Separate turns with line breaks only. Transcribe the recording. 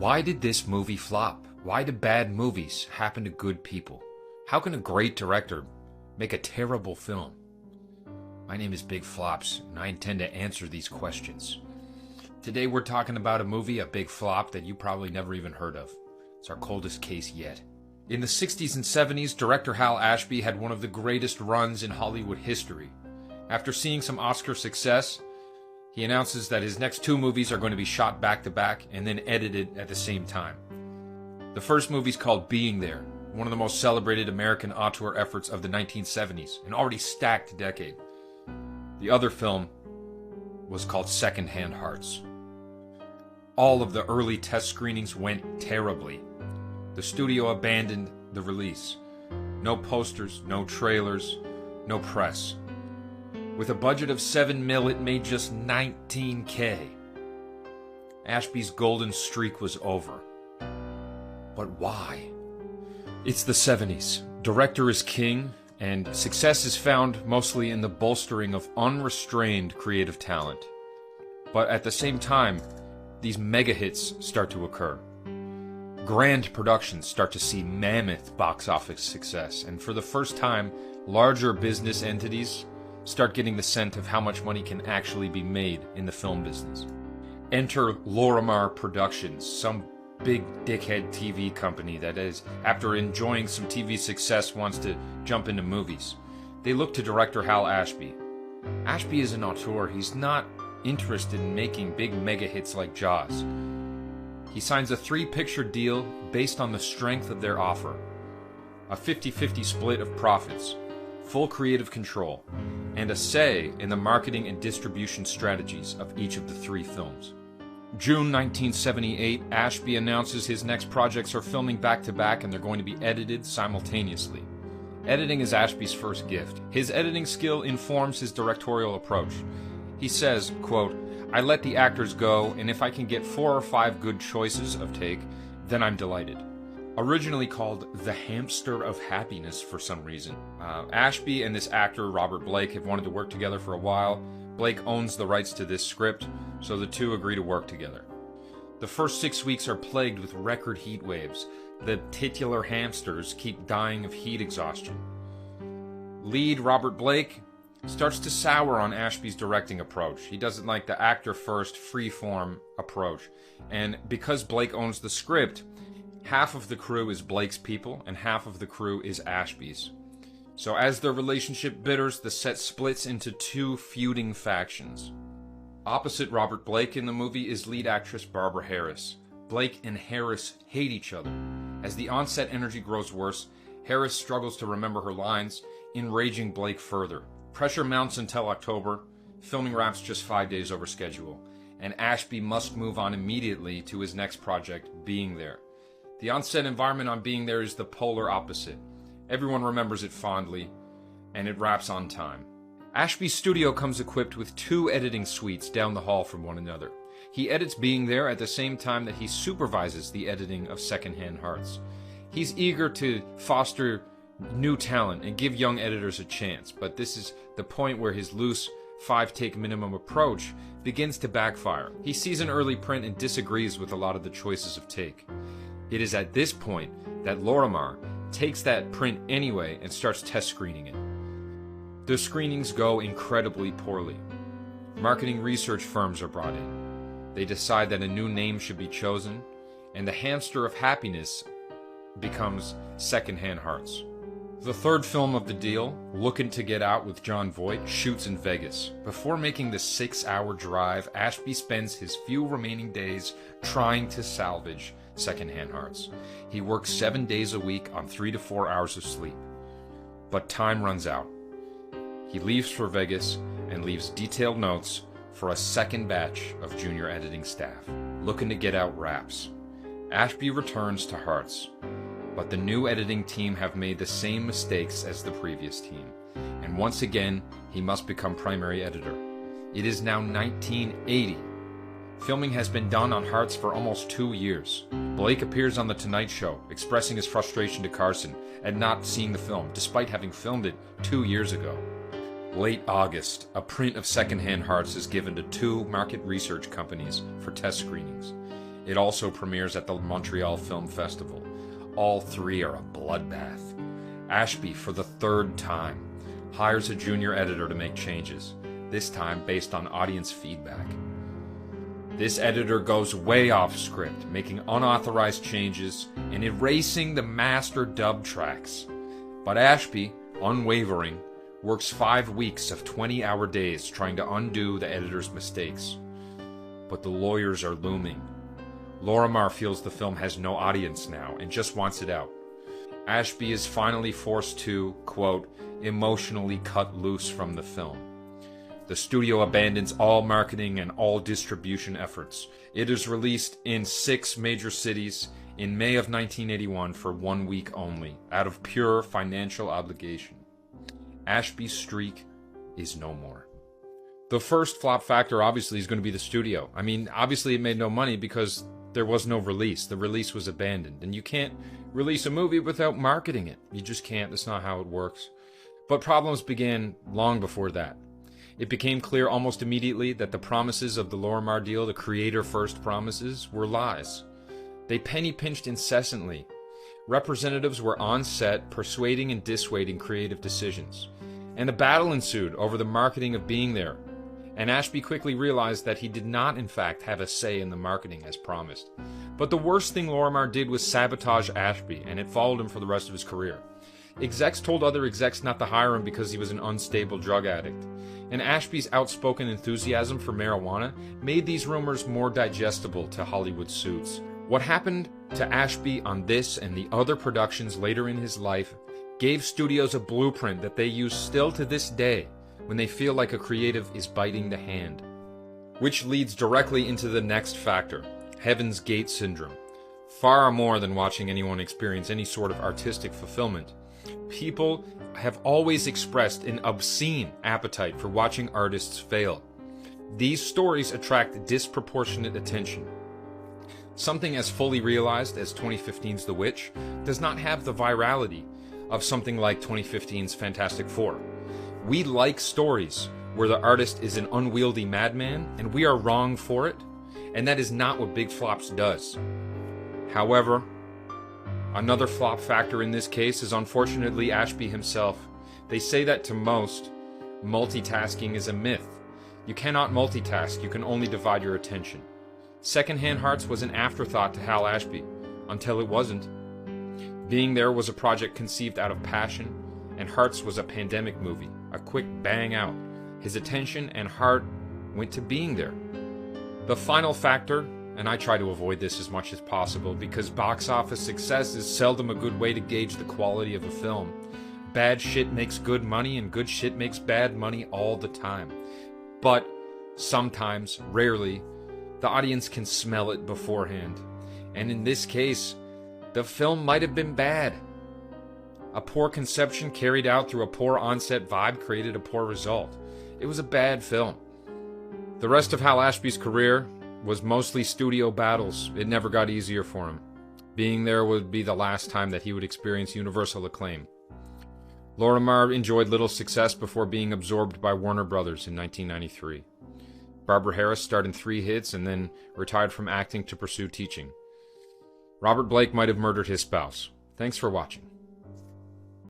Why did this movie flop? Why do bad movies happen to good people? How can a great director make a terrible film? My name is Big Flops, and I intend to answer these questions. Today we're talking about a movie, a big flop, that you probably never even heard of. It's our coldest case yet. In the 60s and 70s, director Hal Ashby had one of the greatest runs in Hollywood history. After seeing some Oscar success, he announces that his next two movies are going to be shot back-to-back and then edited at the same time. The first movie's called Being There, one of the most celebrated American auteur efforts of the 1970s, an already stacked decade. The other film was called Secondhand Hearts. All of the early test screenings went terribly. The studio abandoned the release. No posters, no trailers, no press. With a budget of $7 million, it made just $19K. Ashby's golden streak was over. But why? It's the 70s. Director is king, and success is found mostly in the bolstering of unrestrained creative talent. But at the same time, these mega hits start to occur. Grand productions start to see mammoth box office success, and for the first time, larger business entities start getting the scent of how much money can actually be made in the film business. Enter Lorimar Productions, some big dickhead TV company that is, after enjoying some TV success, wants to jump into movies. They look to director Hal Ashby. Ashby is an auteur. He's not interested in making big mega hits like Jaws. He signs a 3-picture deal based on the strength of their offer. A 50-50 split of profits, full creative control, and a say in the marketing and distribution strategies of each of the 3 films. June 1978, Ashby announces his next projects are filming back-to-back and they're going to be edited simultaneously. Editing is Ashby's first gift. His editing skill informs his directorial approach. He says, quote, "I let the actors go, and if I can get 4 or 5 good choices of take, then I'm delighted." Originally called The Hamster of Happiness for some reason, Ashby and this actor, Robert Blake, have wanted to work together for a while. Blake owns the rights to this script, so the two agree to work together. The first 6 weeks are plagued with record heat waves. The titular hamsters keep dying of heat exhaustion. Lead Robert Blake starts to sour on Ashby's directing approach. He doesn't like the actor-first, free-form approach. And because Blake owns the script, half of the crew is Blake's people, and half of the crew is Ashby's. So as their relationship bitters, the set splits into 2 feuding factions. Opposite Robert Blake in the movie is lead actress Barbara Harris. Blake and Harris hate each other. As the on-set energy grows worse, Harris struggles to remember her lines, enraging Blake further. Pressure mounts until October. Filming wraps just 5 days over schedule, and Ashby must move on immediately to his next project, Being There. The on-set environment on Being There is the polar opposite. Everyone remembers it fondly, and it wraps on time. Ashby's studio comes equipped with 2 editing suites down the hall from one another. He edits Being There at the same time that he supervises the editing of Secondhand Hearts. He's eager to foster new talent and give young editors a chance, but this is the point where his loose 5-take minimum approach begins to backfire. He sees an early print and disagrees with a lot of the choices of take. It is at this point that Lorimar takes that print anyway and starts test screening it. The screenings go incredibly poorly. Marketing research firms are brought in. They decide that a new name should be chosen, and the hamster of happiness becomes Secondhand Hearts. The third film of the deal, Looking to Get Out with Jon Voight, shoots in Vegas. Before making the 6-hour drive, Ashby spends his few remaining days trying to salvage Secondhand Hearts. He works 7 days a week on 3 to 4 hours of sleep. But time runs out. He leaves for Vegas and leaves detailed notes for a second batch of junior editing staff. Looking to Get Out wraps. Ashby returns to Hearts, but the new editing team have made the same mistakes as the previous team, and once again he must become primary editor. It is now 1980. Filming has been done on Hearts for almost 2 years. Blake appears on The Tonight Show, expressing his frustration to Carson at not seeing the film, despite having filmed it 2 years ago. Late August, a print of Secondhand Hearts is given to 2 market research companies for test screenings. It also premieres at the Montreal Film Festival. All three are a bloodbath. Ashby, for the third time, hires a junior editor to make changes, this time based on audience feedback. This editor goes way off script, making unauthorized changes and erasing the master dub tracks. But Ashby, unwavering, works 5 weeks of 20-hour days trying to undo the editor's mistakes. But the lawyers are looming. Lorimar feels the film has no audience now and just wants it out. Ashby is finally forced to, quote, emotionally cut loose from the film. The studio abandons all marketing and all distribution efforts. It is released in 6 major cities in May of 1981 for 1 week only, out of pure financial obligation. Ashby's streak is no more. The first flop factor obviously is going to be the studio. I mean, obviously it made no money because there was no release. The release was abandoned. And you can't release a movie without marketing it. You just can't. That's not how it works. But problems began long before that. It became clear almost immediately that the promises of the Lorimar deal, the creator-first promises, were lies. They penny-pinched incessantly. Representatives were on set persuading and dissuading creative decisions. And a battle ensued over the marketing of being there. And Ashby quickly realized that he did not, in fact, have a say in the marketing as promised. But the worst thing Lorimar did was sabotage Ashby, and it followed him for the rest of his career. Execs told other execs not to hire him because he was an unstable drug addict. And Ashby's outspoken enthusiasm for marijuana made these rumors more digestible to Hollywood suits. What happened to Ashby on this and the other productions later in his life gave studios a blueprint that they use still to this day when they feel like a creative is biting the hand. Which leads directly into the next factor, Heaven's Gate syndrome. Far more than watching anyone experience any sort of artistic fulfillment, people have always expressed an obscene appetite for watching artists fail. These stories attract disproportionate attention. Something as fully realized as 2015's The Witch does not have the virality of something like 2015's Fantastic Four. We like stories where the artist is an unwieldy madman and we are wrong for it, and that is not what Big Flops does. However, another flop factor in this case is unfortunately Ashby himself. They say that to most, multitasking is a myth. You cannot multitask, you can only divide your attention. Secondhand Hearts was an afterthought to Hal Ashby, until it wasn't. Being There was a project conceived out of passion, and Hearts was a pandemic movie, a quick bang out. His attention and heart went to Being There. The final factor, and I try to avoid this as much as possible because box office success is seldom a good way to gauge the quality of a film. Bad shit makes good money and good shit makes bad money all the time. But sometimes, rarely, the audience can smell it beforehand. And in this case, the film might have been bad. A poor conception carried out through a poor onset vibe created a poor result. It was a bad film. The rest of Hal Ashby's career was mostly studio battles. It never got easier for him. Being There would be the last time that he would experience universal acclaim. Lorimar enjoyed little success before being absorbed by Warner Brothers in 1993. Barbara Harris starred in 3 hits and then retired from acting to pursue teaching. Robert Blake might have murdered his spouse. Thanks for watching.